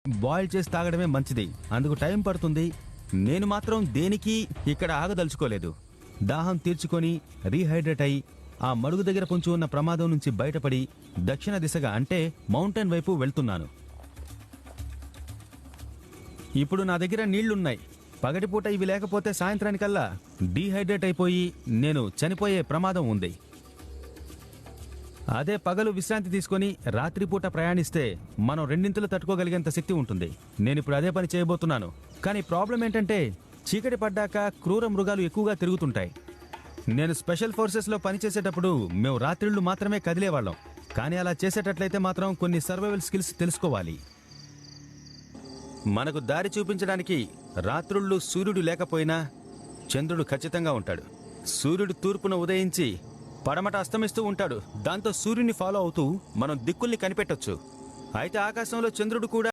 Boil చేసి తాగడమే మంచిది. అందుకు టైం పడుతుంది. నేను మాత్రం దేనికి ఇక్కడ ఆగదలుచుకోలేదు. దాహం తీర్చుకొని రీహైడ్రేట్ అయి ఆ మడుగు దగ్గర పొంచి ఉన్న ప్రమాదం నుంచి బయటపడి దక్షిణ దిశగా అంటే మౌంటైన్ వైపు వెళ్తున్నాను. ఇప్పుడు నా దగ్గర నీళ్లున్నాయి. పగటిపూట ఇవి లేకపోతే సాయంత్రానికల్లా డీహైడ్రేట్ అయిపోయి నేను చనిపోయే ప్రమాదం ఉంది. అదే పగలు విశ్రాంతి తీసుకొని రాత్రిపూట ప్రయాణిస్తే మనం రెండింతలు తట్టుకోగలిగేంత శక్తి ఉంటుంది. నేనిప్పుడు అదే పని చేయబోతున్నాను. కానీ ప్రాబ్లం ఏంటంటే చీకటి పడ్డాక క్రూర మృగాలు ఎక్కువగా తిరుగుతుంటాయి. నేను స్పెషల్ ఫోర్సెస్లో పనిచేసేటప్పుడు మేము రాత్రిళ్ళు మాత్రమే కదిలేవాళ్ళం. కానీ అలా చేసేటట్లయితే మాత్రం కొన్ని సర్వైవల్ స్కిల్స్ తెలుసుకోవాలి. మనకు దారి చూపించడానికి రాత్రుళ్ళు సూర్యుడు లేకపోయినా చంద్రుడు ఖచ్చితంగా ఉంటాడు. సూర్యుడు తూర్పున ఉదయించి పడమట అస్తమిస్తూ ఉంటాడు. దాంతో సూర్యుని ఫాలో అవుతూ మనం దిక్కుల్ని కనిపెట్టొచ్చు. అయితే ఆకాశంలో చంద్రుడు కూడా